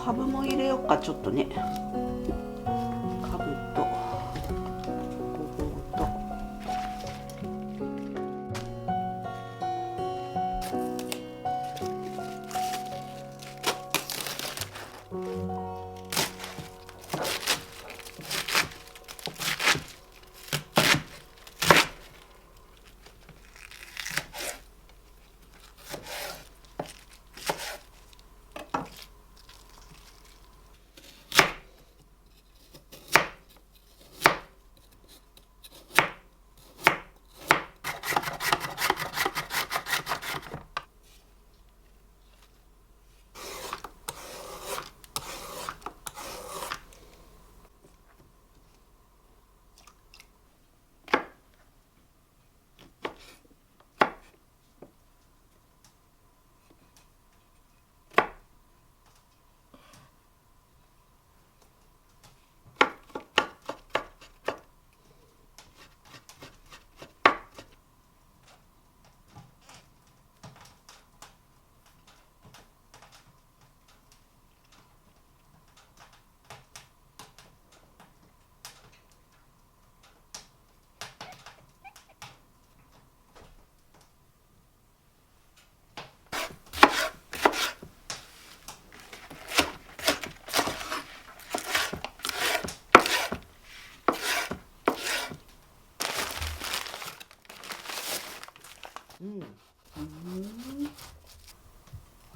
かぶも入れようか、ちょっとね。かぶとごぼうと。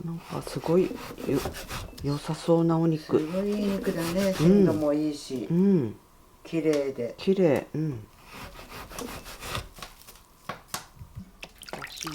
なんかすごい良さそうなお肉。すごいいい肉だね。鮮度もいいし、綺麗で。綺麗。だし汁。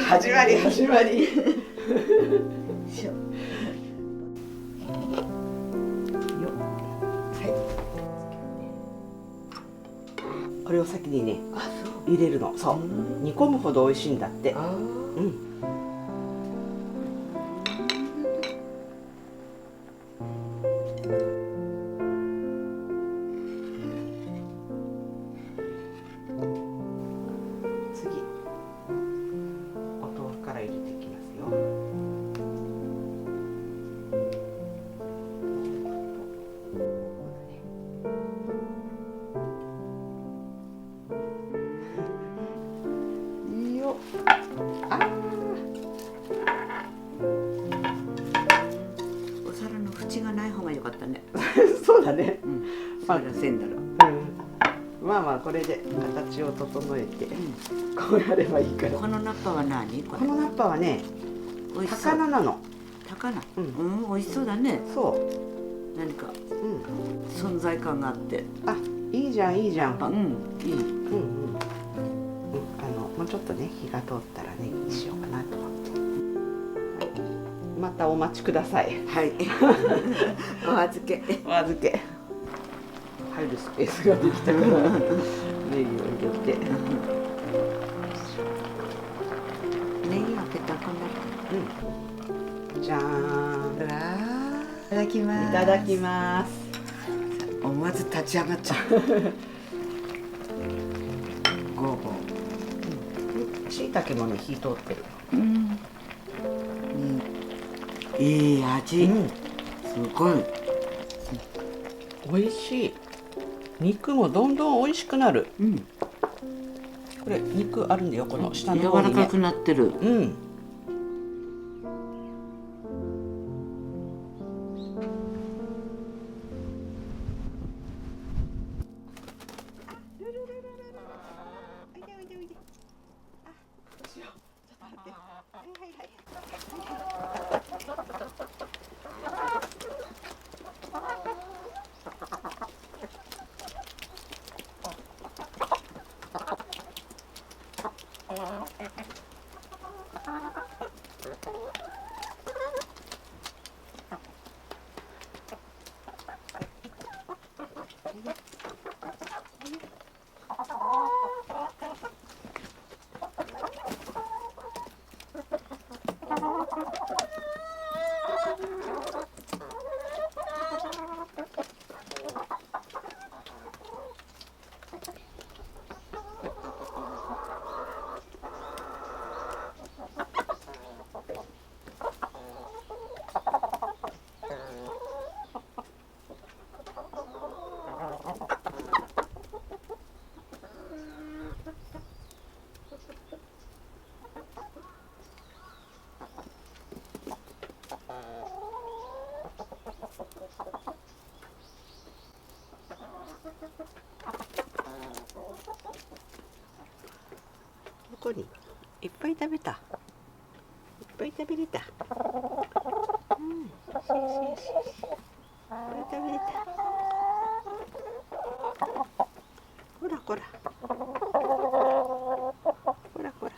始まり。これを先にねあ、入れるの。そう、煮込むほど美味しいんだって。あうん。次、お豆腐から入れていきますよ。いいよ。あー、お皿の縁がない方が良かったね。そうだね。それらせんだろ。まあまあこれで形を整えて、こうやればいいから。このナッパは何？これ。このナッパはね、美味しそう。高菜なの。高菜。うんうん、美味しそうだね。そ何かう。存在感があって。あ、いいじゃんいいじゃん。いい。もうちょっとね火が通ったらねにしようかなと思って。またお待ちください。はい。お預け。お預け。入るスペースができたからネギを入れて。ネギはぺったんこになる。じゃーん。うわー、いただきます。いただきます。思わず立ち上がっちゃう。ゴーゴー。しいたけもね火通ってる。いい味。すごい。美味しい。肉もどんどん美味しくなる。これ肉あるんだよ、この下の柔方にね。らかくなってる。ここにいっぱい食べた。いっぱい食べれた。よしよしよし。いっぱい食べれた。ほらほら。ほらほら。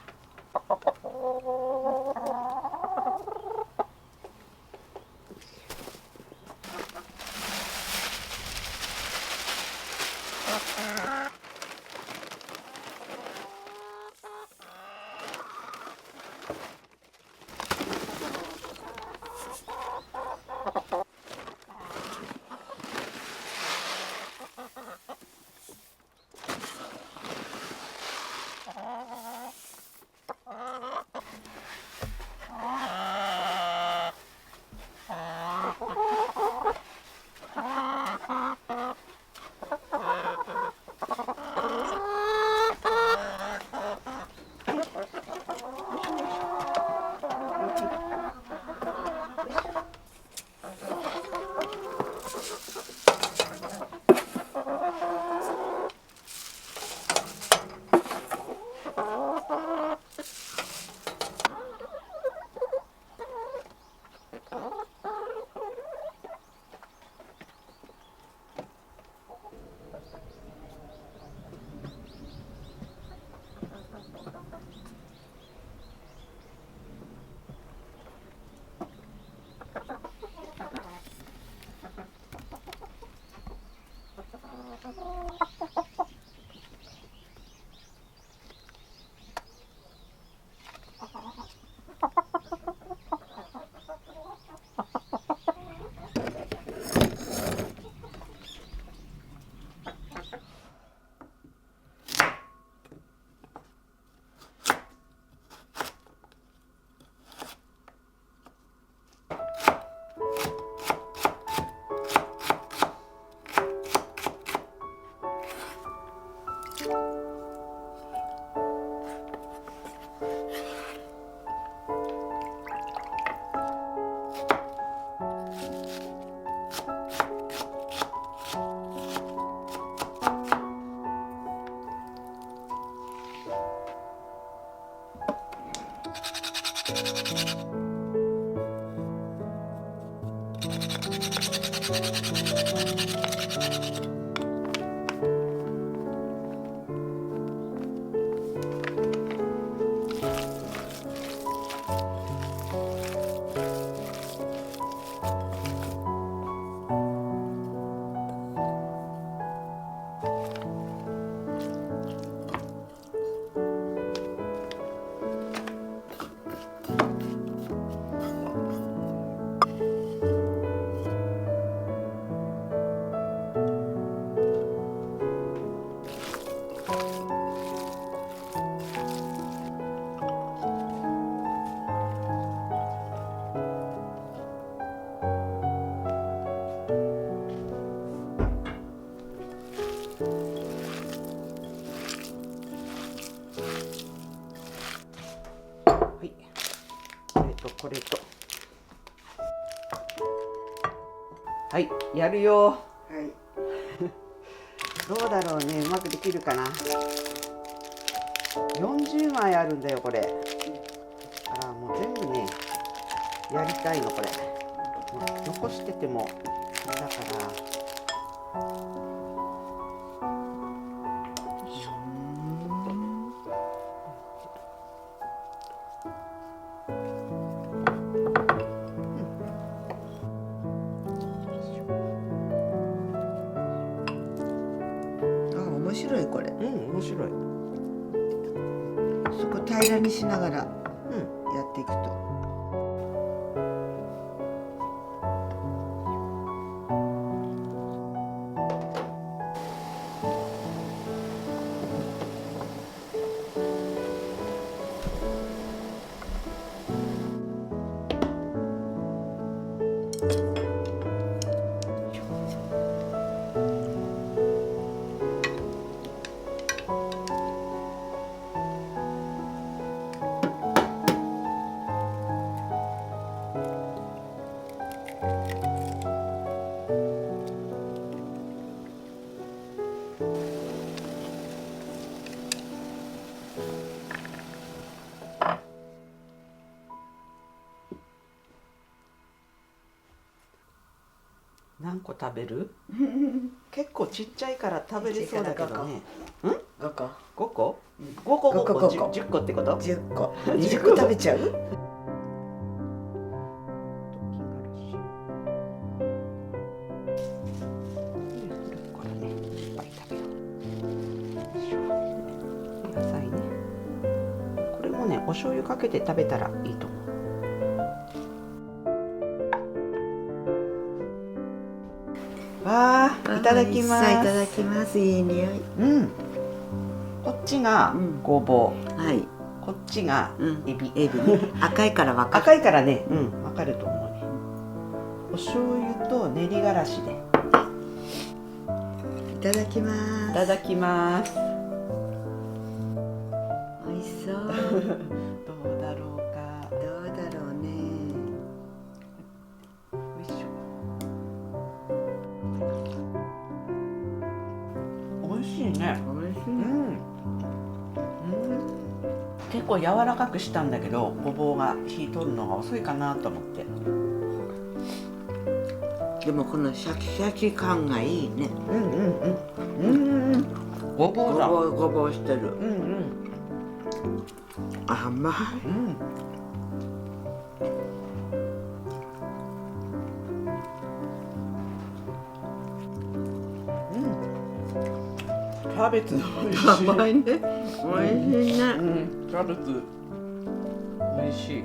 はい、これとはいやるよ。はい。どうだろうね、うまくできるかな。40枚あるんだよこれ。あらもう全部ねやりたいのこれ。もう残しててもだから。面白いこれ。面白い。そこ平らにしながらやっていくと。何個食べる？結構ちっちゃいから食べれそうだけどね。5個。5個？5個5個10個ってこと？10個。20個食べちゃう？野菜ね。これもね、お醤油かけて食べたらいいと思う。わあ、いただきます。いただきます。いい匂い。こっちがごぼう。はい。こっちがエビ。エビね。赤いからわかる。赤いからね、わかると思うね。お醤油と練りがらしで。いただきます。いただきます。美味しそう。どうだろうか。どうだろうね。よいしょ。美味しいね。美味しい。結構柔らかくしたんだけど、ごぼうが火取るのが遅いかなと思って。でもこのシャキシャキ感がいいね。ごぼうだ。ごぼうしてる。甘い。キャベツ美味しい。甘いね。美味しいね。キャベツ美味しい。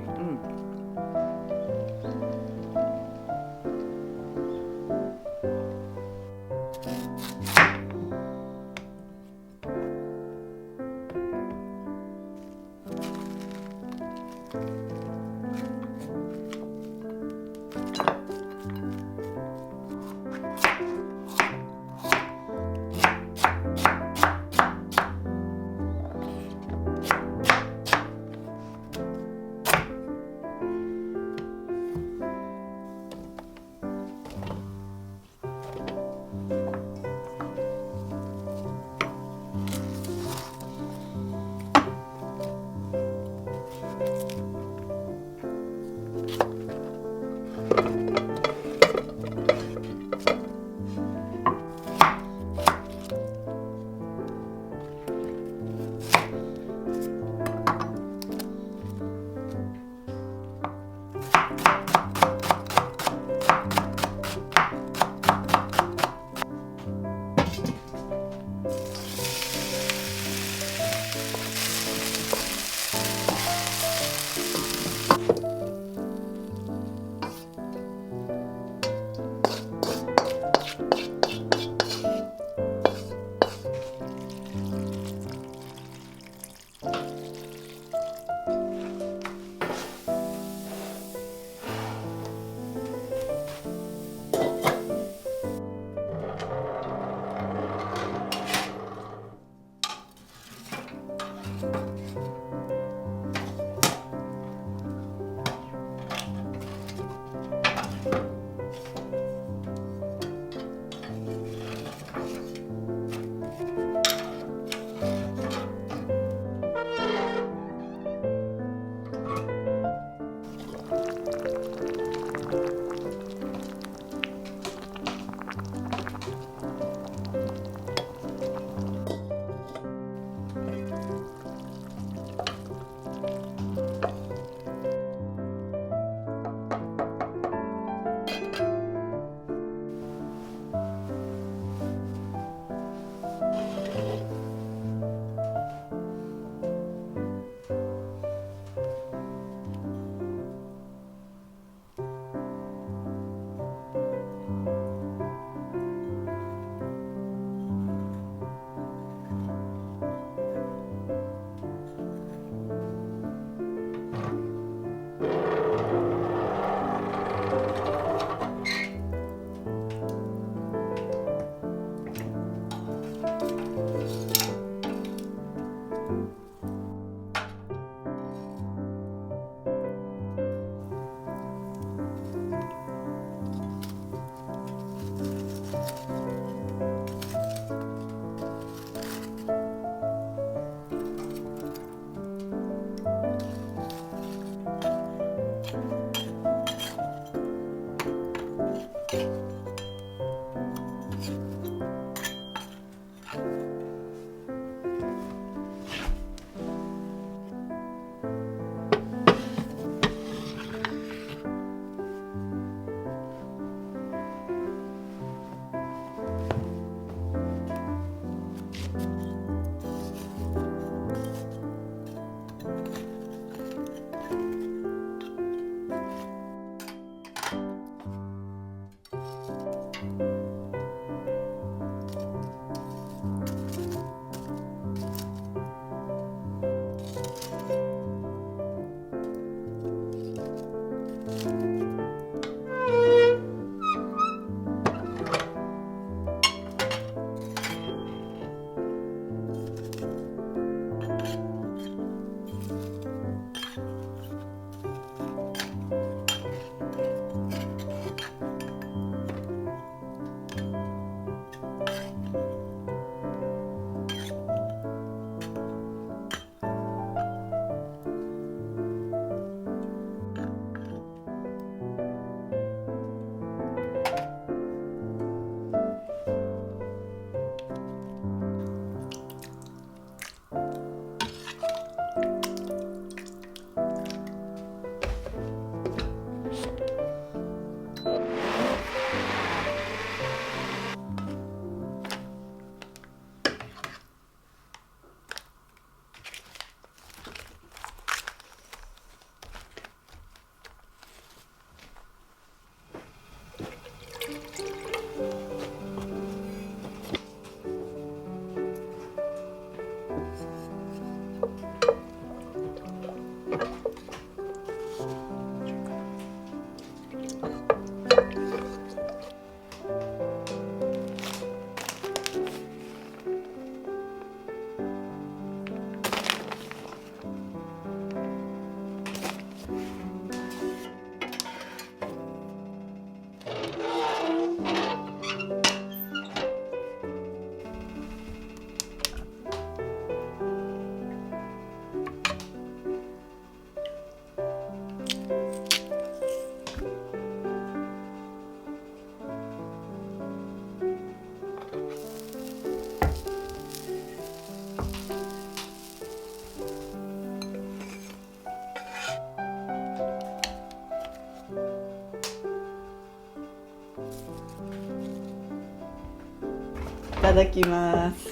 いただきます。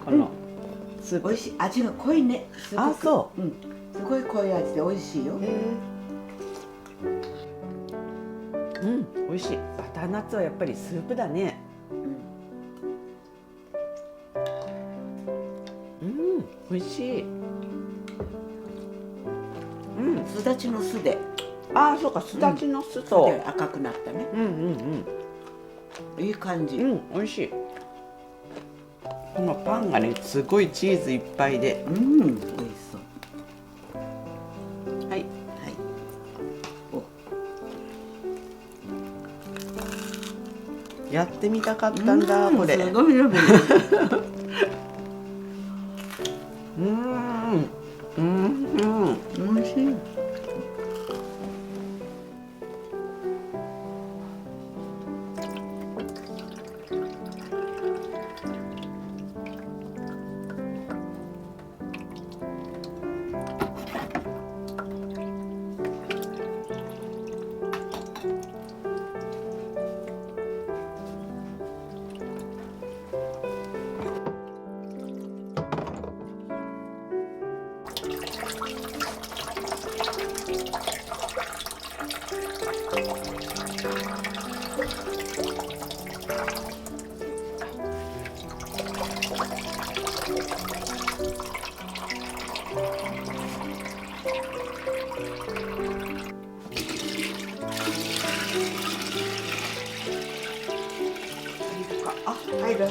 このスープ、美味しい。味が濃いね。すごく。あ、そうん。すごい濃い味で美味しいよ。うん、美味しい。バターナッツはやっぱりスープだね。うん、美味しい。うん、すだちの酢で。ああ、そうか、すだちの酢と、で赤くなったね。うんうんうん。いい感じ。うん、美味しい。このパンがね、すごいチーズいっぱいで。うん、美味しそう。はい。はい。お。やってみたかったんだ、これ。すごい伸びる。美味しい。あ、入る。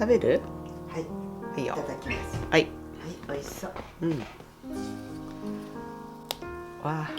食べる？はい、いいよいた。だきます。はい。はい、美味しそう。うん。わあ。